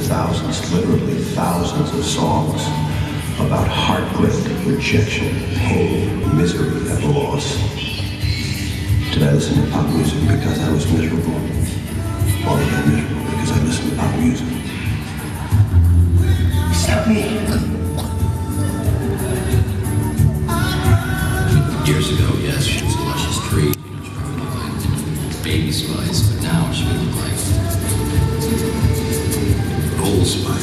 thousands, literally thousands of songs about heartbreak, rejection, pain, misery, and loss. Did I listen to pop music because I was miserable? Or was I miserable because I listened to pop music? Stop me. Years ago, yes, she was a luscious tree. She probably looked like baby spice, but now she would look like old spice.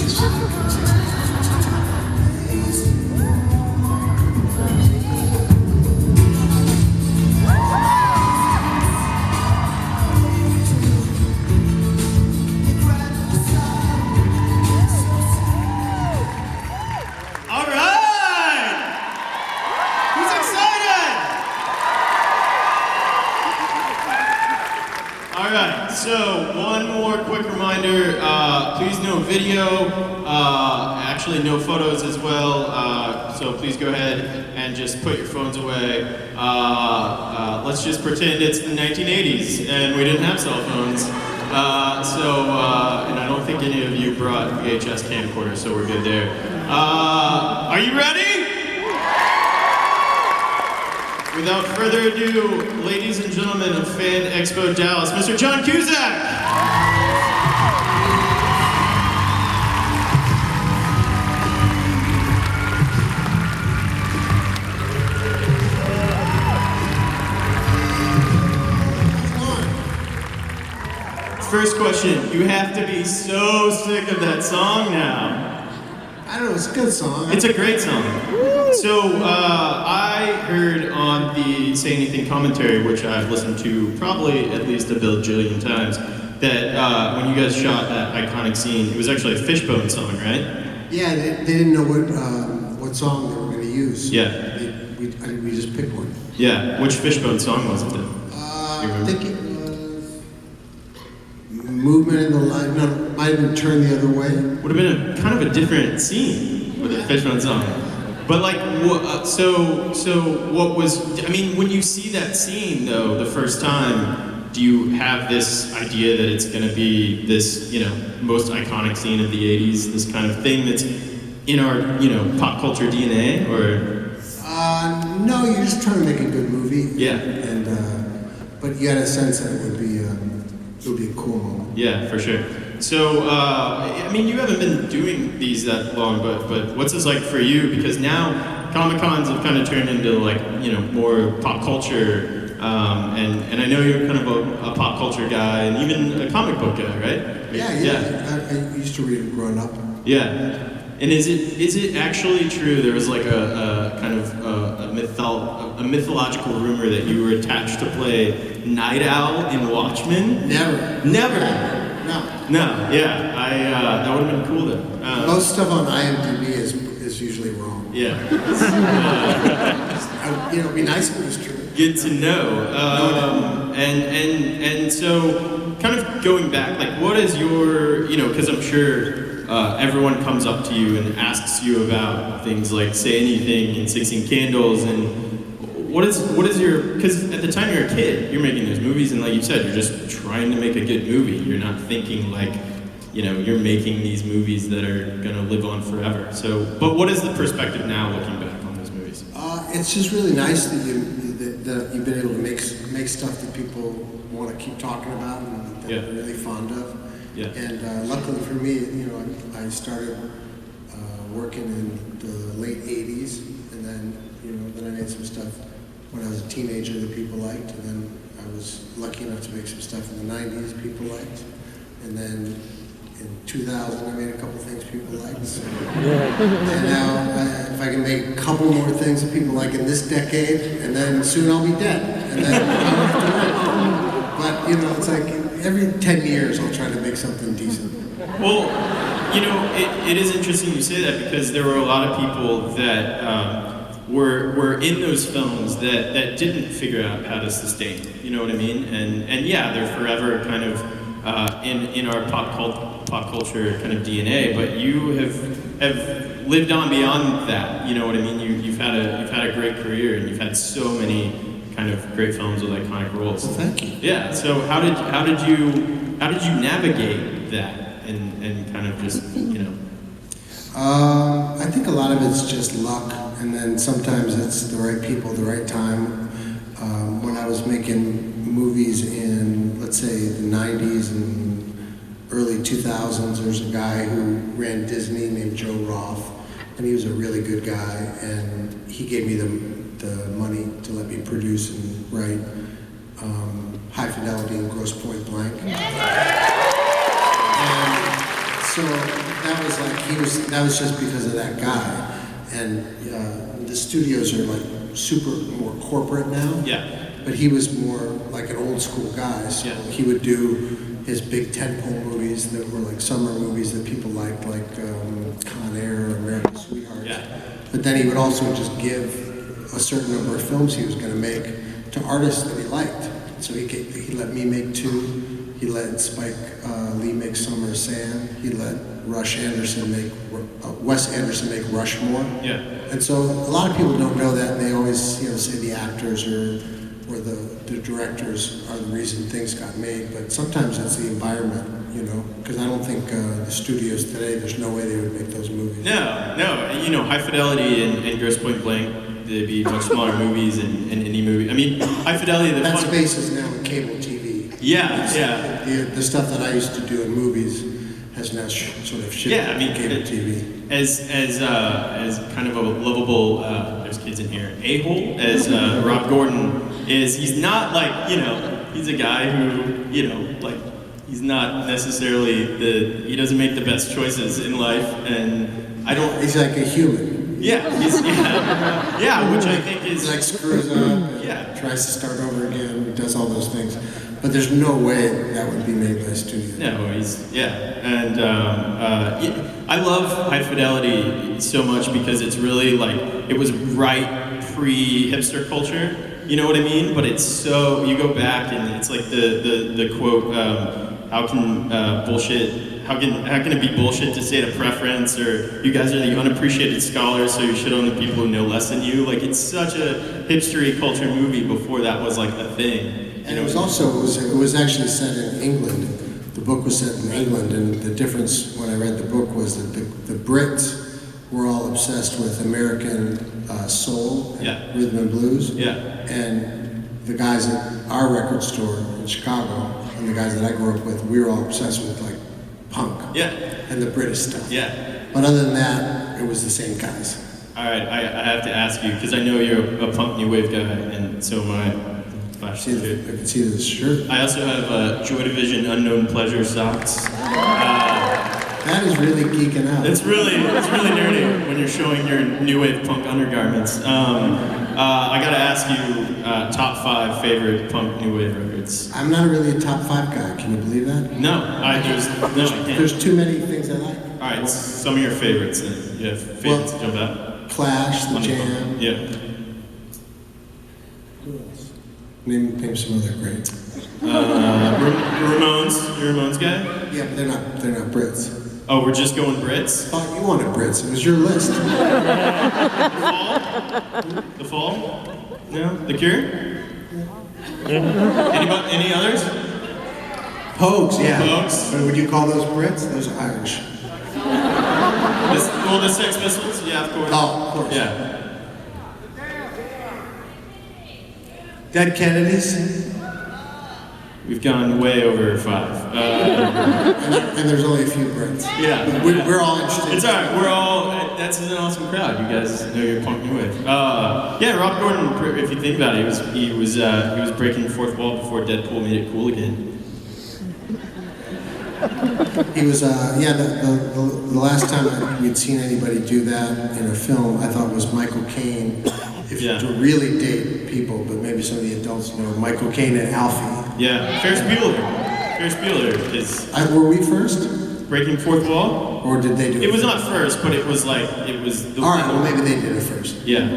So, one more quick reminder, please no video, actually no photos as well, so please go ahead and just put your phones away. Let's just pretend it's the 1980s and we didn't have cell phones. And I don't think any of you brought VHS camcorders, so we're good there. Are you ready? Without further ado, ladies and gentlemen of Fan Expo Dallas, Mr. John Cusack! First question, you have to be so sick of that song now. I don't know, it's a good song. It's a great song. So, I heard on the Say Anything commentary, which I've listened to probably at least a bajillion times, that when you guys shot that iconic scene, it was actually a Fishbone song, right? Yeah, they didn't know what song they were going to use. Yeah. We just picked one. Yeah, which Fishbone song was it then? I think it was Movement in the Line. No, it might have been Turn the Other Way. Would have been a kind of a different scene with a Fishbone song. But like, so what was, I mean, when you see that scene though, the first time, do you have this idea that it's gonna be this, most iconic scene of the 80s, this kind of thing that's in our, pop culture DNA, or? No, you're just trying to make a good movie. Yeah. And, but you had a sense that it would be a cool moment. Yeah, for sure. So, I mean, you haven't been doing these that long, but what's this like for you? Because now Comic-Cons have kind of turned into like, more pop culture, and I know you're kind of a pop culture guy and even a comic book guy, right? Yeah. I used to read them growing up. Yeah. And is it actually true there was like a kind of a mythological rumor that you were attached to play Night Owl in Watchmen? Never? No, yeah, that would have been cool though. Most stuff on IMDb is usually wrong. Yeah. It'd be nice if it was true. Good to know. And so, kind of going back, like, what is your, because I'm sure everyone comes up to you and asks you about things like Say Anything and 16 Candles, and what is your, because at the time you're a kid, you're making those movies, and like you said, you're just trying to make a good movie. You're not thinking like, you're making these movies that are gonna live on forever. So, but what is the perspective now looking back on those movies? It's just really nice that you've been able to make stuff that people want to keep talking about and that they're really fond of. Yeah. And luckily for me, I started working in the late 80s, and then I made some stuff when I was a teenager that people liked, and then I was lucky enough to make some stuff in the 90s people liked, and then in 2000 I made a couple things people liked. So. And now if I can make a couple more things that people like in this decade, and then soon I'll be dead, and then I don't have to work. But it's like every 10 years I'll try to make something decent. Well, it is interesting you say that, because there were a lot of people that were in those films that didn't figure out how to sustain. You know what I mean? And yeah, they're forever kind of in our pop culture kind of DNA. But you have lived on beyond that. You know what I mean? You've had a great career, and you've had so many kind of great films with iconic roles. Well, thank you. Yeah. So how did you navigate that? and kind of just, you know? I think a lot of it's just luck, and then sometimes it's the right people, the right time. When I was making movies in, let's say, the 90s and early 2000s, there was a guy who ran Disney named Joe Roth, and he was a really good guy, and he gave me the money to let me produce and write High Fidelity and Grosse Pointe Blank. And so that was like, that was just because of that guy. And the studios are like super more corporate now. Yeah. But he was more like an old school guy, so he would do his big tentpole movies that were like summer movies that people liked, like Con Air or American Sweetheart. Yeah. But then he would also just give a certain number of films he was going to make to artists that he liked. So he let me make 2. He let Spike Lee make Summer of Sand. He let Wes Anderson make Rushmore. Yeah. And so a lot of people don't know that, and they always say the actors or the directors are the reason things got made. But sometimes it's the environment, because I don't think the studios today, there's no way they would make those movies. No. High Fidelity and Grosse Pointe Blank, they'd be much smaller movies and indie movies. I mean, High Fidelity, that space is now in cable TV. Yeah. The stuff that I used to do in movies has now sort of shifted to cable TV. As kind of a lovable, there's kids in here, a-hole, as Rob Gordon is, he's not like, he's a guy who, he's not necessarily he doesn't make the best choices in life, and I don't... He's like a human. Yeah, which I think is... He like screws up, and tries to start over again, does all those things. But there's no way that would be made by a studio. No, and I love High Fidelity so much because it's really like, it was right pre-hipster culture, you know what I mean? But it's so, you go back and it's like the quote, how can it be bullshit to state a preference, or you guys are the unappreciated scholars, so you shit on the people who know less than you. Like, it's such a hipstery culture movie before that was like a thing. And it was actually set in England. The book was set in England, and the difference when I read the book was that the Brits were all obsessed with American soul and rhythm and blues. Yeah. And the guys at our record store in Chicago, and the guys that I grew up with, we were all obsessed with like punk. Yeah. And the British stuff. Yeah. But other than that, it was the same guys. All right, I have to ask you, because I know you're a punk new wave guy, and so am I. I can see this shirt. I also have Joy Division Unknown Pleasure socks. That is really geeking out. It's really nerdy when you're showing your new wave punk undergarments. I gotta ask you, top 5 favorite punk new wave records. I'm not really a top 5 guy. Can you believe that? No, I can't. There's too many things I like. All right, some of your favorites. Then. You have favorites to jump out. Clash, The Jam. Yeah. Name some other great. Ramones. You're a Ramones guy? Yeah, but they're not Brits. Oh, we're just going Brits? Oh, you wanted Brits. It was your list. The Fall? No? The Cure? Any others? Pogues, yeah. Pogues? But would you call those Brits? Those are Irish. The Sex Pistols? Yeah, of course. Oh, of course. Yeah. Dead Kennedys? We've gone way over 5. And there's only a few Brits. Yeah. We're all interested. It's alright, that's an awesome crowd. You guys know your punk new wave. Rob Gordon, if you think about it, he was breaking the fourth wall before Deadpool made it cool again. He was, the last time we'd seen anybody do that in a film, I thought was Michael Caine. To really date people, but maybe some of the adults know Michael Caine and Alfie. Yeah, Ferris Bueller is... Were we first? Breaking fourth wall? Or did they do it? It was not first, but it was the... All right, well maybe they did it first. Yeah.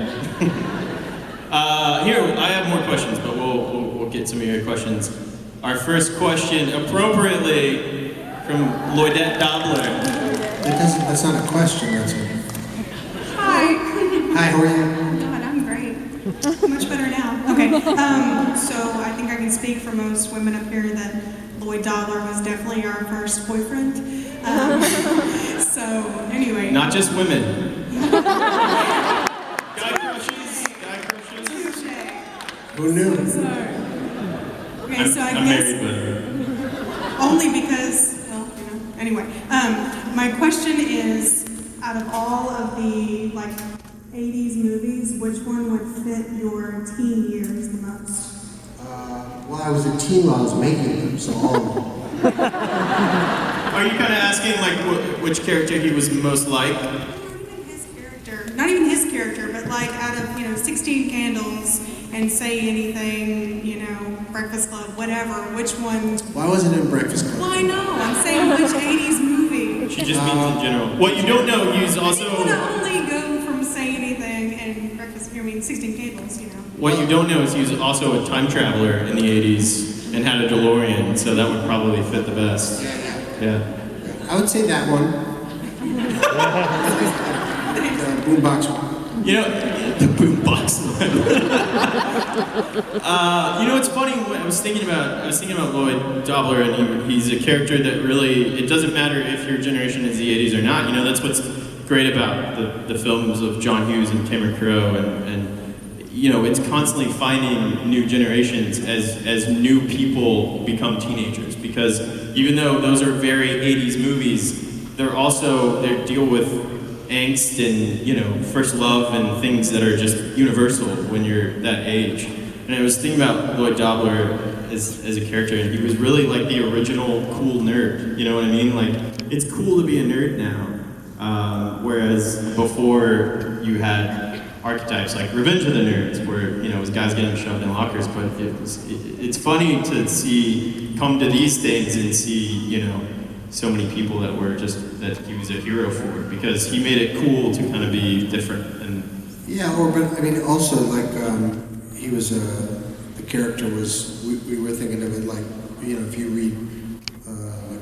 Here, I have more questions, but we'll get some of your questions. Our first question, appropriately, from Lloydette Dobler. That's not a question, that's a... Hi. Hi, how are you? God, I'm great. Much better now. Okay. So I think I can speak for most women up here that Lloyd Dobler was definitely our first boyfriend. So anyway. Not just women. Guy crushes. Who knew? Okay, so I I'm guess married, but only because, well, you know. Anyway, my question is, out of all of the like 80s movies, which one would fit your teen years the most? Well, I was a teen while I was making them, so all of them. are you kind of asking like which character he was most like? Not even his character, but like out of 16 Candles and Say Anything, Breakfast Club, whatever. Which one? Why wasn't it in Breakfast Club? Well, I know. I'm saying which 80s movie. She just means in general. What you don't know, he's also. You want to only go from Say Anything and 16 Candles, What you don't know is he was also a time traveler in the 80s and had a DeLorean, so that would probably fit the best. Yeah. I would say that one. The boombox one. The boombox one. It's funny. I was thinking about Lloyd Dobler, and he's a character that really. It doesn't matter if your generation is the '80s or not. That's what's great about the films of John Hughes and Cameron Crowe, and it's constantly finding new generations as new people become teenagers. Because even though those are very '80s movies, they deal with angst and first love and things that are just universal when you're that age. And I was thinking about Lloyd Dobler as a character, and he was really like the original cool nerd. You know what I mean? Like, it's cool to be a nerd now, whereas before you had archetypes like Revenge of the Nerds, where it was guys getting shoved in lockers. But it's funny to come to these things and see so many people that he was a hero for, because he made it cool to kind of be different. And also like he was the character was we were thinking of it like if you read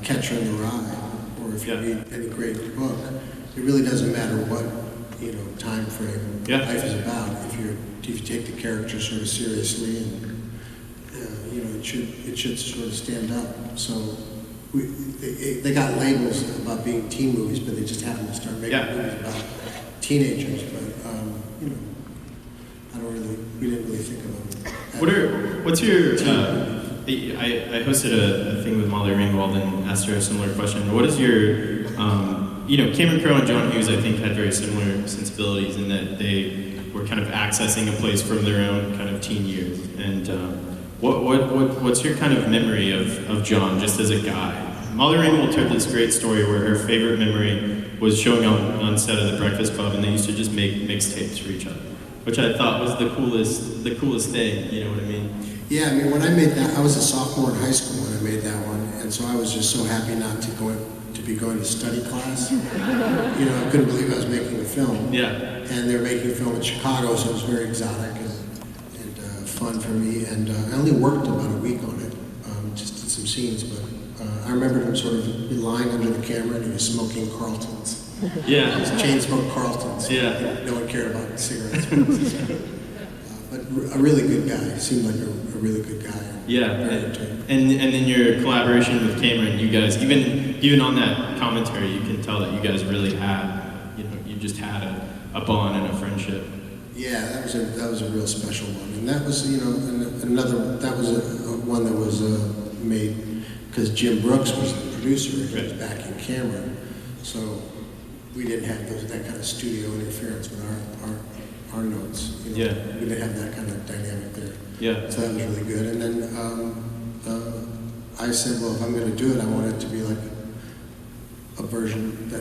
Catcher in the Rye, or if you read any great book, it really doesn't matter what time frame life is about. If you take the character sort of seriously, and it should sort of stand up. So. They got labels about being teen movies, but they just happened to start making movies about teenagers. But we didn't really think about it. What's your? I hosted a thing with Molly Ringwald and asked her a similar question. What is your? Cameron Crowe and John Hughes, I think, had very similar sensibilities in that they were kind of accessing a place from their own kind of teen years. And what's your kind of memory of John just as a guy? Molly Ringwald told this great story where her favorite memory was showing up on set of the Breakfast Club, and they used to just make mixtapes for each other, which I thought was the coolest thing. You know what I mean? Yeah, when I made that, I was a sophomore in high school when I made that one, and so I was just so happy not to be going to study class. I couldn't believe I was making a film. Yeah. And they were making a film in Chicago, so it was very exotic and fun for me. And I only worked about a week on it, just did some scenes, but I remember him sort of lying under the camera, and he was smoking Carltons. Yeah. He was chain smoked Carltons. Yeah. No one cared about cigarettes. But a really good guy. He seemed like a really good guy. Yeah. And then your collaboration with Cameron, you guys, even on that commentary, you can tell that you guys really had, you just had a bond and a friendship. Yeah, that was a real special one, and that was one that was made because Jim Brooks was the producer. He was backing Cameron, so we didn't have that kind of studio interference with our notes. We didn't have that kind of dynamic there. Yeah. So that was really good. And then I said, well, if I'm going to do it, I want it to be like a version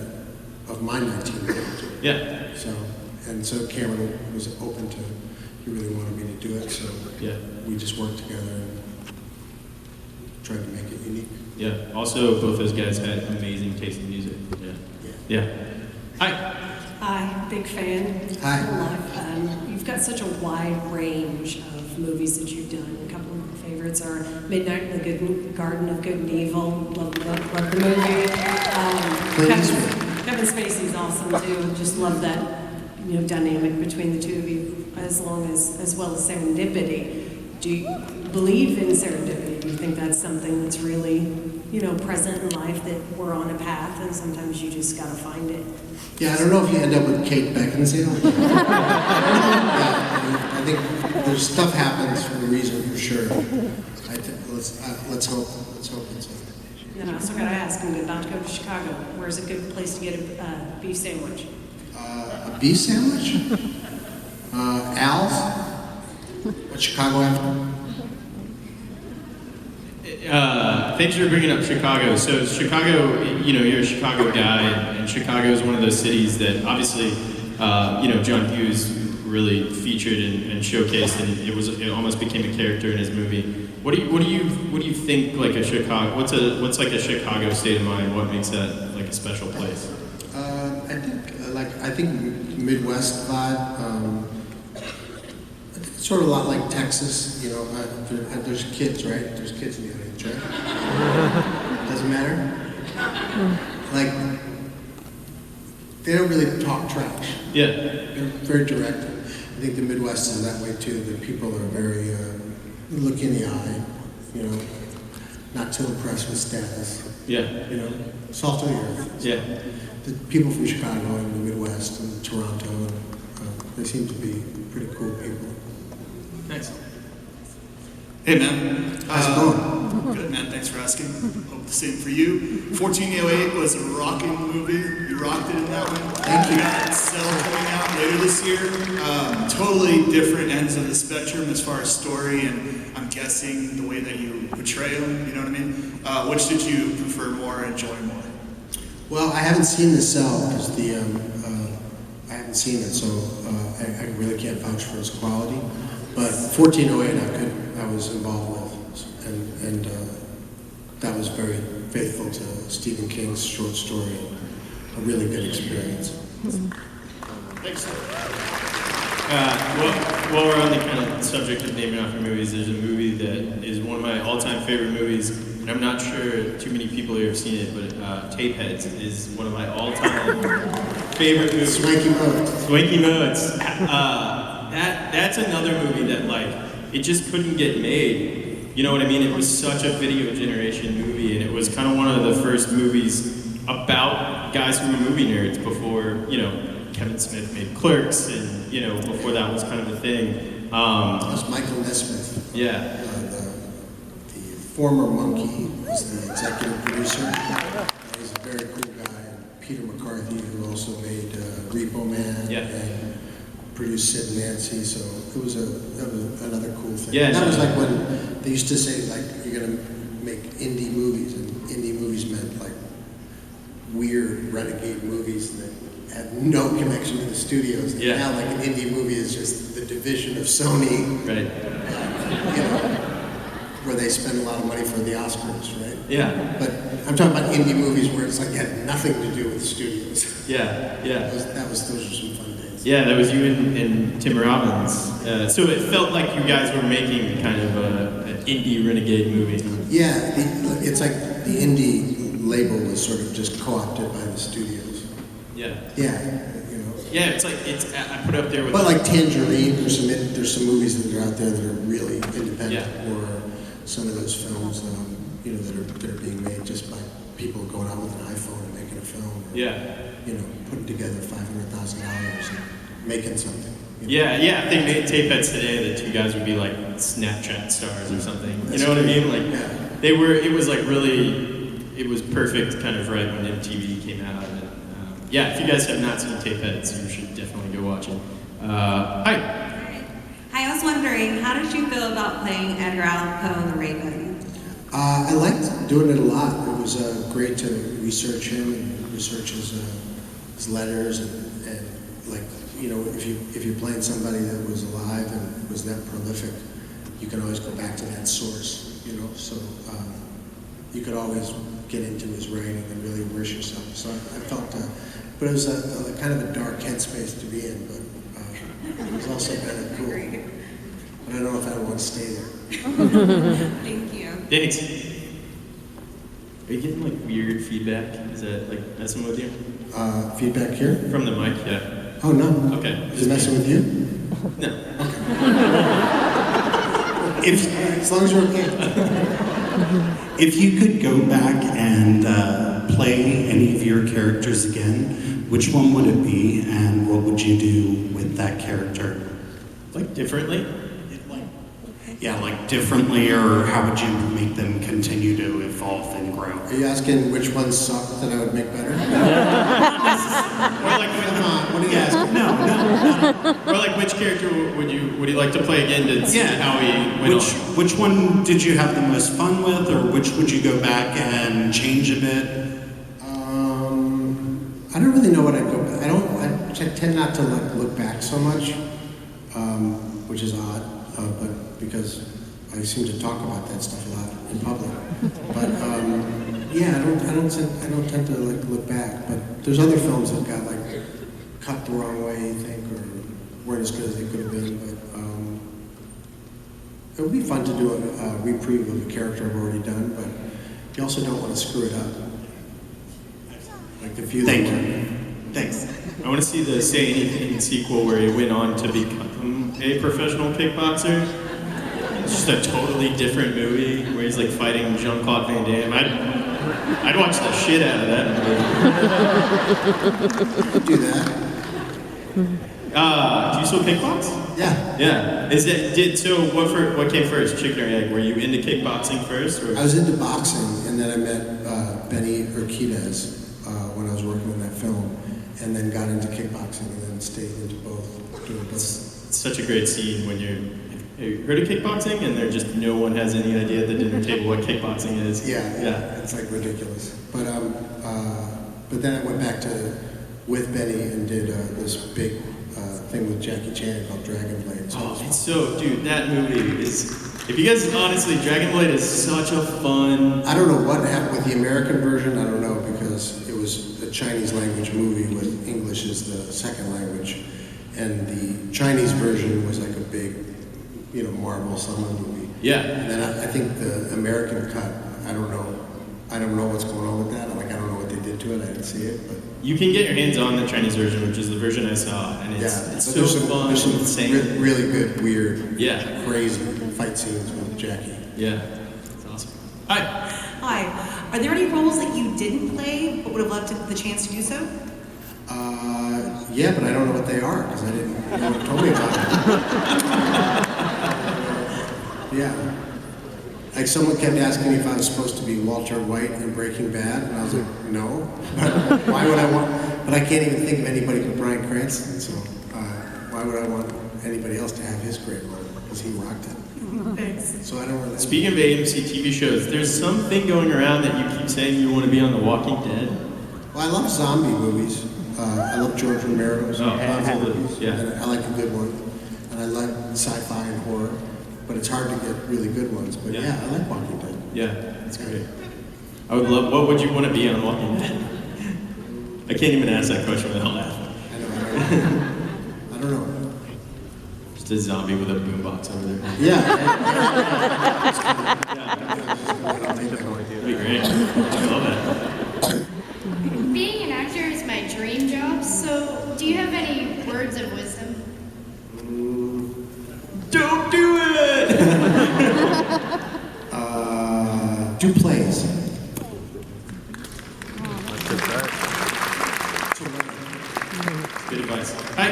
of my 19-year-old. Yeah. So Cameron was open to. He really wanted me to do it. So we just worked together and tried to make it unique. Yeah. Also, both those guys had amazing taste in music. Yeah. Hi, big fan. Hi. You've got such a wide range of movies that you've done. A couple of my favorites are Midnight in the Garden of Good and Evil. Love the movie. Kevin Spacey's awesome too. Just love that dynamic between the two of you, as well as serendipity. Do you believe in serendipity? Do you think that's something that's really present in life that we're on a path, and sometimes you just gotta find it. Yeah, I don't know if you end up with Kate Beckinsale. Yeah, I think there's stuff happens for a reason for sure. Let's hope it's. And then I also gotta ask, I'm about to go to Chicago. Where's a good place to get a beef sandwich? A beef sandwich? Al's? What Chicago after? Thanks for bringing up Chicago. So Chicago, you're a Chicago guy, and Chicago is one of those cities that obviously, John Hughes really featured and showcased, and it almost became a character in his movie. What do you think like a Chicago? What's like a Chicago state of mind? What makes that like a special place? I think Midwest vibe. It's sort of a lot like Texas, there's kids, right? There's kids in the audience, right? Doesn't matter. Like, they don't really talk trash. Yeah. They're very direct. I think the Midwest is that way too. The people are very look in the eye, not too impressed with status. Yeah. Salt of the earth. Yeah. The people from Chicago and the Midwest and Toronto, they seem to be pretty cool people. Nice. Hey, man. How's it going? Good, man. Thanks for asking. Hope the same for you. 1408 was a rocking movie. You rocked it in that one. Thank you. We got Cell coming out later this year. Totally different ends of the spectrum as far as story, and I'm guessing the way that you portray them. You know what I mean? Which did you prefer more, enjoy more? Well, I haven't seen the Cell because I haven't seen it, so I really can't vouch for its quality. But 1408 I was involved with, and that was very faithful to Stephen King's short story. A really good experience. Thanks. While we're on the kind of subject of naming off your movies, there's a movie that is one of my all-time favorite movies, and I'm not sure too many people here have seen it, but Tapeheads is one of my all-time favorite movies. Swanky Modes. Swanky Modes. That's another movie that it just couldn't get made. You know what I mean? It was such a video generation movie, and it was kind of one of the first movies about guys who were movie nerds before, Kevin Smith made Clerks, and, before that was kind of a thing. That was Michael Nesmith. Yeah. The former Monkey was the executive producer. He's a very cool guy. Peter McCarthy, who also made Repo Man. Yeah. And produced Sid and Nancy, so that was another cool thing. Yeah, that was like when they used to say you're gonna make indie movies, and indie movies meant weird renegade movies that had no connection to the studios. And now an indie movie is just the division of Sony, right? Where they spend a lot of money for the Oscars, right? Yeah. But I'm talking about indie movies where it's it had nothing to do with the studios. Yeah. Those were some fun days. Yeah, that was you and Tim Robbins. So it felt like you guys were making kind of an indie renegade movie. Yeah, it's like the indie label was sort of just co-opted by the studios. Yeah. Yeah, Yeah, it's I put it up there with. But like Tangerine, there's some movies that are out there that are really independent, or some of those films, that are being made just by people going out with an iPhone and making a film. Or, putting together $500,000 and making something. Yeah, if they made Tapeheads today, the two guys would be like Snapchat stars or something. You know what I mean? They were. It was really. It was perfect, kind of right when MTV came out. And, if you guys have not seen Tapeheads, you should definitely go watch it. Hi. Hi, I was wondering, how did you feel about playing Edgar Allan Poe in The Raven? I liked doing it a lot. It was great to research him and research his letters and if you're playing somebody that was alive and was that prolific, you can always go back to that source. So you could always get into his writing and really immerse yourself. So I felt, but it was a kind of a dark headspace to be in, but it was also kind of cool. But I don't know if I want to stay there. Thank you. Thanks. Are you getting weird feedback? Is that messing with you? Feedback here? From the mic, yeah. Oh no. Okay. Is it messing with you? No. Okay. As long as you're okay. If you could go back and play any of your characters again, which one would it be, and what would you do with that character? Like differently? Yeah, like differently, or how would you make them continue to evolve and grow? Are you asking which ones suck that I would make better? Or like, Come on, what are you asking? No. or like which character would you like to play again to see how he went on? Which one did you have the most fun with, or which would you go back and change a bit? I don't really know what I'd go back. I tend not to like look back so much, which is odd, but because I seem to talk about that stuff a lot in public. But yeah, I don't tend to like look back. But there's other films that got like cut the wrong way, you think, or weren't as good as they could have been. But it would be fun to do a reprieve of a character I've already done. But you also don't want to screw it up. Like the few. Thank you. Thanks. I want to see the Say Anything sequel where he went on to become a professional kickboxer. It's just a totally different movie where he's like fighting Jean-Claude Van Damme. I'd watch the shit out of that movie. Do that. Do you still kickbox? Yeah. Yeah. What came first, chicken or egg? Were you into kickboxing first? Or? I was into boxing, and then I met Benny Urquidez when I was working on that film, and then got into kickboxing, and then stayed into both. Doing both. It's such a great scene when have you heard of kickboxing? And no one has any idea at the dinner table what kickboxing is. Yeah. Yeah. It's like ridiculous. But then I went back with Benny and did this big thing with Jackie Chan called Dragon Blade. Dude, that movie is. If you guys, honestly, Dragon Blade is such a fun. I don't know what happened with the American version. I don't know, because it was a Chinese language movie with English as the second language, and the Chinese version was like a big, Marvel summer movie. Yeah. And then I think the American cut, I don't know what's going on with that. I don't know what they did to it. I didn't see it, but You can get your hands on the Chinese version, which is the version I saw, and it's so fun. There's some insane. really good, weird, Yeah. crazy fight scenes with Jackie. Yeah, it's awesome. Hi. Hi. Are there any roles that you didn't play but would have loved the chance to do so? Yeah, but I don't know what they are because no one told me about it. Yeah. Like someone kept asking me if I was supposed to be Walter White in Breaking Bad, and I was like, no. Why would I want? But I can't even think of anybody but Bryan Cranston. So why would I want anybody else to have his great role? Because he rocked it. Thanks. So I don't really. Speaking of AMC TV shows, there's something going around that you keep saying you want to be on The Walking Dead. Well, I love zombie movies. I love George Romero's zombie movies. Yeah. And I like a good one. And I like sci-fi and horror. But it's hard to get really good ones. But yeah, I like Walking Dead. Yeah, that's great. I would love. What would you want to be on Walking Dead? I can't even ask that question without laughing. I don't know. Just a zombie with a boombox over there. Yeah. That'd be great. I love that. Being an actor is my dream job, so do you have any words of wisdom? Don't do it! Do plays. Good advice. Hi.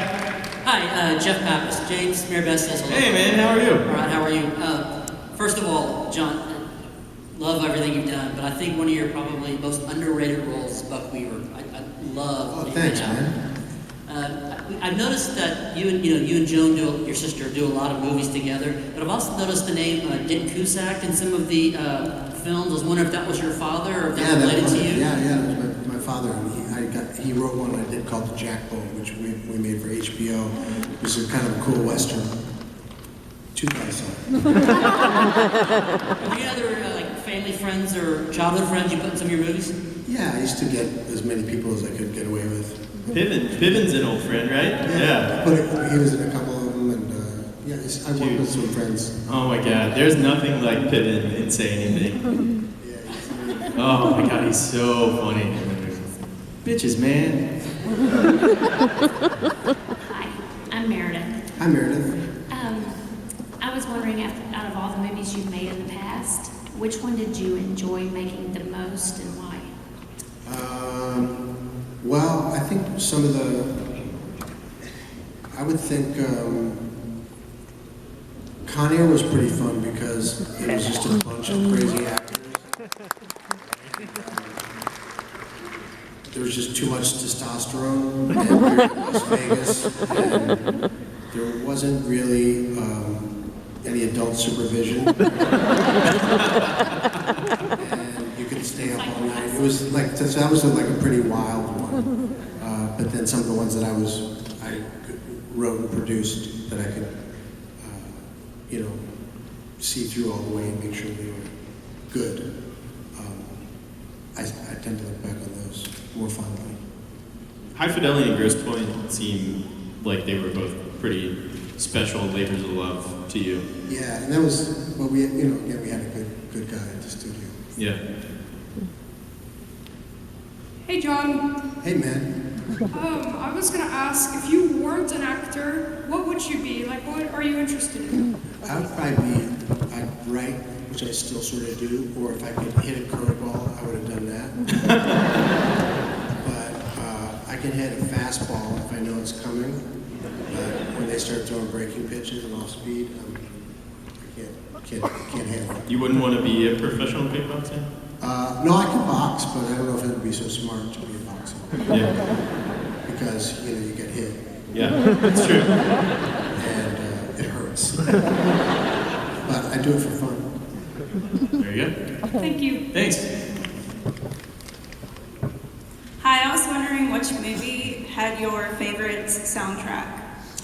Hi, Jeff Pappas, James Smearbest. Hey man, how are you? All right, how are you? First of all, John, love everything you've done, but I think one of your probably most underrated roles is Buck Weaver. I love. Oh, thanks, man. I've noticed that you and Joan, your sister, do a lot of movies together. But I've also noticed the name Dick Cusack in some of the films. I was wondering if that was your father or if that was related to you. Yeah, that was my father. And he wrote one I did called The Jackbone, which we made for HBO. It was a kind of a cool western. Two guys saw it. Have you other family friends or childhood friends you put in some of your movies? Yeah, I used to get as many people as I could get away with. Piven's an old friend, right? Yeah. But he was in a couple of them, and I worked with some friends. Oh my God, there's nothing like Piven in Say Anything. Oh my God, he's so funny. Bitches, man. Hi, I'm Meredith. Hi, Meredith. I was wondering, out of all the movies you've made in the past, which one did you enjoy making the most and why? Well, I think some of I would think Con Air was pretty fun because it was just a bunch of crazy actors. There was just too much testosterone, and we were in Las Vegas, and there wasn't really any adult supervision. And you could stay up all night. It was like, that was like a pretty wild one. But then some of the ones that I wrote and produced that I could, see through all the way and make sure they were good. I tend to look back on those more fondly. High Fidelity and Grosse Pointe seem like they were both pretty special labors of love to you. Yeah, and that was, well, we had a good guy at the studio. Yeah. Hey, John. Hey, man. I was gonna ask, if you weren't an actor, what would you be? Like, what are you interested in? I would probably I'd write, which I still sort of do, or if I could hit a curveball, I would have done that. But I can hit a fastball if I know it's coming. But when they start throwing breaking pitches and off speed, I can't handle it. You wouldn't want to be a professional kickboxer? No, I can box, but I don't know if it would be so smart to be a boxer. Yeah. Because, you get hit. Yeah, that's true. And it hurts. But I do it for fun. There you go. Thank you. Thanks. Hi, I was wondering which movie had your favorite soundtrack?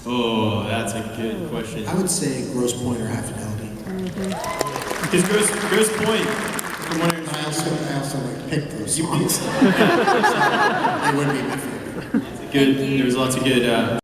Oh, that's a good question. I would say Grosse Pointe or High Fidelity. Because Grosse Pointe, from what I I also like pick those songs. So they wouldn't be my favorite. good. There was lots of good